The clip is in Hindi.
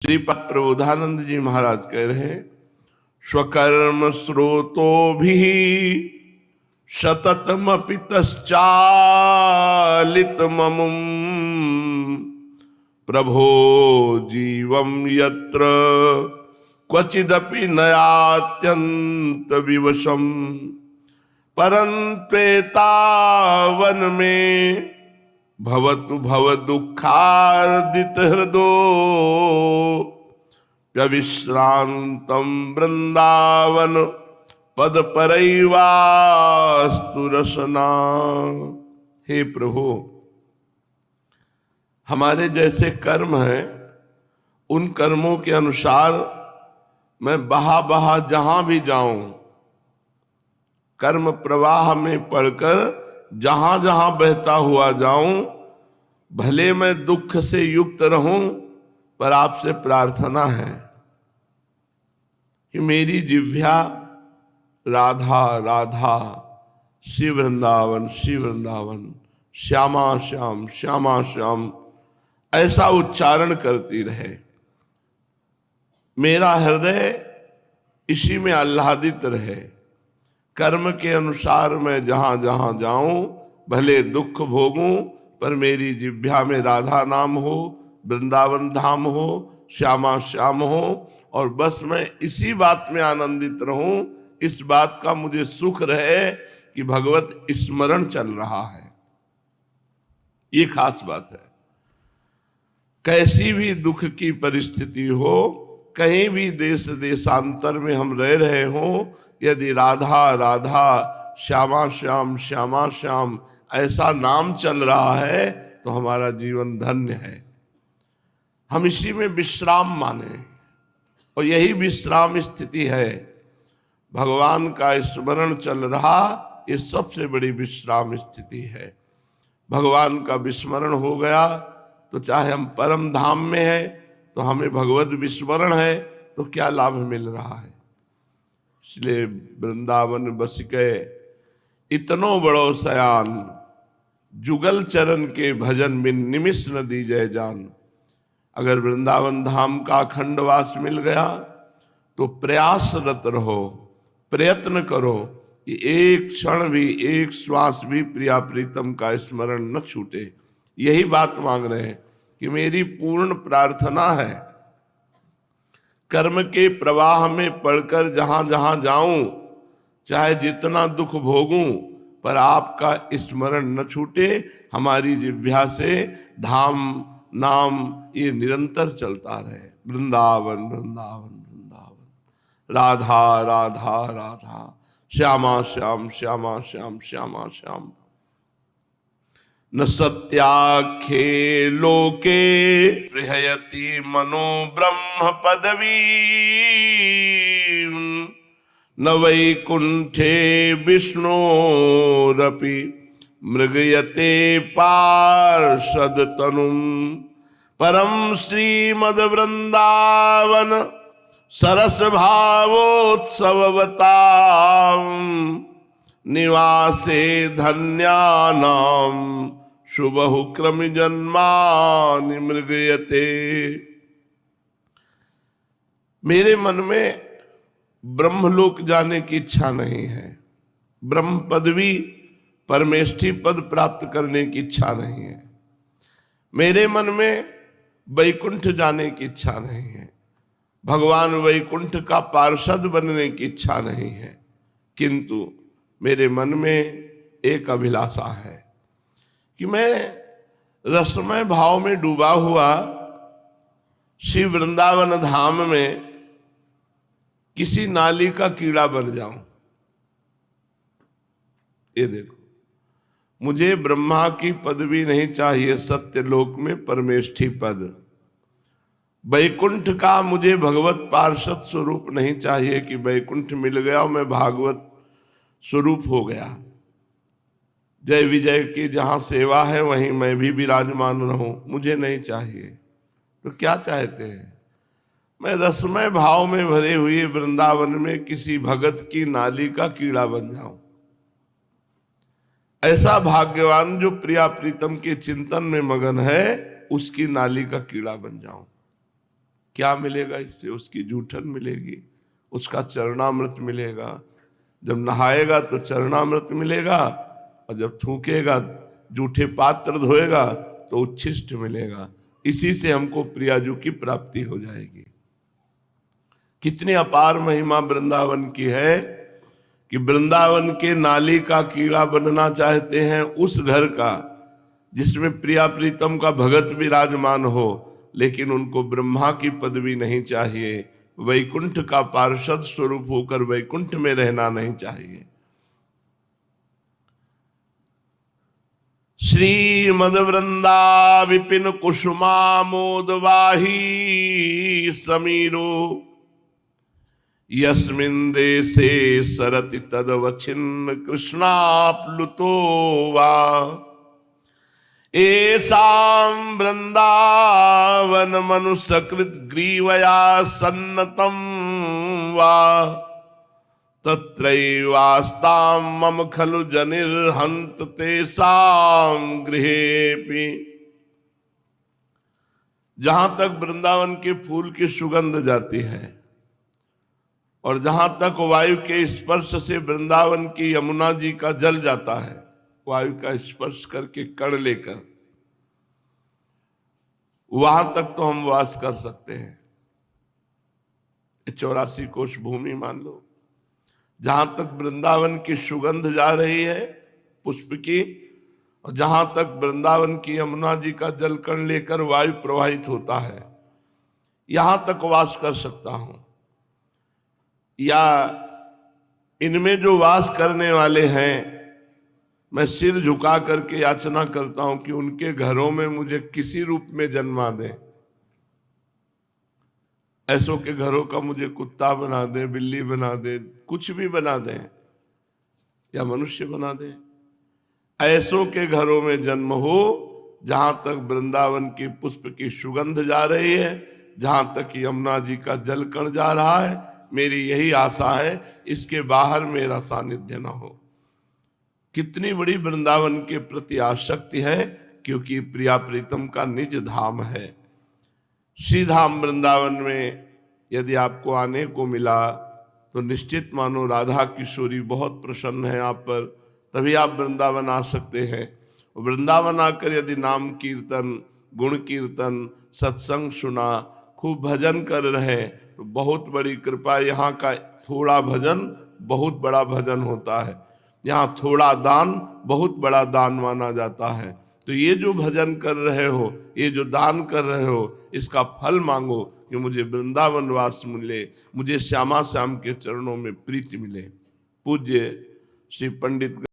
श्रीपाद प्रबोधानंद जी महाराज कह रहे हैं, स्वकर्म स्रोतो भी सततमपि तश्चालित ममुम प्रभो जीवम यत्र क्वचिदपि नयात्यंत विवशम परंत्वेतावन में भवतु भव दुखार्दित हृदो व्यविश्रांतम वृंदावन पद परैवास्तु रसना। हे प्रभु, हमारे जैसे कर्म हैं उन कर्मों के अनुसार मैं बहा बहा जहां भी जाऊं, कर्म प्रवाह में पड़कर जहां जहां बहता हुआ जाऊं, भले मैं दुख से युक्त रहूं, पर आपसे प्रार्थना है कि मेरी जिह्वा राधा राधा, श्री वृंदावन श्री वृंदावन, श्यामा श्याम श्यामा श्याम ऐसा उच्चारण करती रहे। मेरा हृदय इसी में आह्लादित रहे। कर्म के अनुसार मैं जहां जहां जाऊं, भले दुख भोगूं, पर मेरी जिह्वा में राधा नाम हो, वृंदावन धाम हो, श्यामा श्याम हो, और बस मैं इसी बात में आनंदित रहूं, इस बात का मुझे सुख रहे कि भगवत स्मरण चल रहा है। ये खास बात है। कैसी भी दुख की परिस्थिति हो, कहीं भी देश देशांतर में हम रह रहे हों, यदि राधा राधा, श्यामा श्याम श्यामा श्याम ऐसा नाम चल रहा है तो हमारा जीवन धन्य है। हम इसी में विश्राम माने, और यही विश्राम स्थिति है। भगवान का स्मरण चल रहा, ये सबसे बड़ी विश्राम स्थिति है। भगवान का विस्मरण हो गया तो चाहे हम परम धाम में हैं तो हमें भगवत विस्मरण है तो क्या लाभ मिल रहा है। इसलिए वृंदावन बस के इतनो बड़ो सयान, जुगल चरण के भजन बिन निमिष न दीजय जान। अगर वृंदावन धाम का अखंडवास मिल गया तो प्रयासरत रहो, प्रयत्न करो कि एक क्षण भी, एक श्वास भी प्रिया प्रीतम का स्मरण न छूटे। यही बात मांग रहे हैं कि मेरी पूर्ण प्रार्थना है, कर्म के प्रवाह में पड़कर जहां जहां जाऊं, चाहे जितना दुख भोगूं, पर आपका स्मरण न छूटे। हमारी जिह्वा से धाम नाम ये निरंतर चलता रहे। वृंदावन वृंदावन वृंदावन, राधा राधा राधा, श्यामा श्याम श्यामा श्याम श्यामा श्याम। न सत्याख्ये लोके बृहयति मनो ब्रह्म पदवी, न वैकुंठे विष्णोरपि मृगयते पार्षद तनुम। परम श्रीमद वृंदावन सरस भावोत्सवताम, निवासे धन्यानाम शुभहु क्रम जन्मानि मृगयते। मेरे मन में ब्रह्मलोक जाने की इच्छा नहीं है, ब्रह्म पदवी परमेष्ठी पद प्राप्त करने की इच्छा नहीं है। मेरे मन में वैकुंठ जाने की इच्छा नहीं है, भगवान वैकुंठ का पार्षद बनने की इच्छा नहीं है। किंतु मेरे मन में एक अभिलाषा है कि मैं रसमय भाव में डूबा हुआ श्री वृंदावन धाम में किसी नाली का कीड़ा बन जाऊं। ये देखो, मुझे ब्रह्मा की पदवी नहीं चाहिए, सत्यलोक में परमेष्ठी पद। वैकुंठ का मुझे भगवत पार्षद स्वरूप नहीं चाहिए कि वैकुंठ मिल गया और मैं भागवत स्वरूप हो गया। जय विजय की जहां सेवा है वहीं मैं भी विराजमान रहूं, मुझे नहीं चाहिए। तो क्या चाहते हैं? मैं रसमय भाव में भरे हुए वृंदावन में किसी भगत की नाली का कीड़ा बन जाऊं। ऐसा भाग्यवान जो प्रिया प्रीतम के चिंतन में मगन है, उसकी नाली का कीड़ा बन जाऊं। क्या मिलेगा इससे? उसकी जूठन मिलेगी, उसका चरणामृत मिलेगा। जब नहाएगा तो चरणामृत मिलेगा, और जब थूकेगा, जूठे पात्र धोएगा तो उच्छिष्ट मिलेगा। इसी से हमको प्रियाजू की प्राप्ति हो जाएगी। कितनी अपार महिमा वृंदावन की है कि वृंदावन के नाली का कीड़ा बनना चाहते हैं उस घर का जिसमें प्रिया प्रीतम का भगत विराजमान हो, लेकिन उनको ब्रह्मा की पदवी नहीं चाहिए, वैकुंठ का पार्षद स्वरूप होकर वैकुंठ में रहना नहीं चाहिए। श्रीमद वृंदा विपिन कुसुमामोदवाही समीरो यस्मिन् देशे सरति तदवच्छिन्न कृष्णाप्लुतो वा एषां वृंदावन मनुष्यकृत ग्रीवया सन्नतं वा तत्रैवास्तां मम खलु जनिर्हन्त तेषां गृहेऽपि। जहां तक वृंदावन के फूल की सुगंध जाती है और जहां तक वायु के स्पर्श से वृंदावन की यमुना जी का जल जाता है, वायु का स्पर्श करके कण लेकर, वहां तक तो हम वास कर सकते हैं। 84 कोश भूमि मान लो, जहां तक वृंदावन की सुगंध जा रही है पुष्प की, और जहां तक वृंदावन की यमुना जी का जल कण लेकर वायु प्रवाहित होता है, यहां तक वास कर सकता हूं। या इनमें जो वास करने वाले हैं, मैं सिर झुका करके याचना करता हूं कि उनके घरों में मुझे किसी रूप में जन्मा दे। ऐसों के घरों का मुझे कुत्ता बना दे, बिल्ली बना दे, कुछ भी बना दे, या मनुष्य बना दे। ऐसों के घरों में जन्म हो जहां तक वृंदावन की पुष्प की सुगंध जा रही है, जहां तक यमुना जी का जल कण जा रहा है। मेरी यही आशा है, इसके बाहर मेरा सानिध्य न हो। कितनी बड़ी वृंदावन के प्रति आसक्ति है, क्योंकि प्रिया प्रीतम का निज धाम है। श्री धाम वृंदावन में यदि आपको आने को मिला तो निश्चित मानो राधा किशोरी बहुत प्रसन्न है आप पर, तभी आप वृंदावन आ सकते हैं। वृंदावन आकर यदि नाम कीर्तन, गुण कीर्तन, सत्संग सुना, खूब भजन कर रहे तो बहुत बड़ी कृपा। यहाँ का थोड़ा भजन बहुत बड़ा भजन होता है, यहाँ थोड़ा दान बहुत बड़ा दान माना जाता है। तो ये जो भजन कर रहे हो, ये जो दान कर रहे हो, इसका फल मांगो कि मुझे वृंदावन वास मिले, मुझे श्यामा श्याम के चरणों में प्रीति मिले। पूज्य श्री पंडित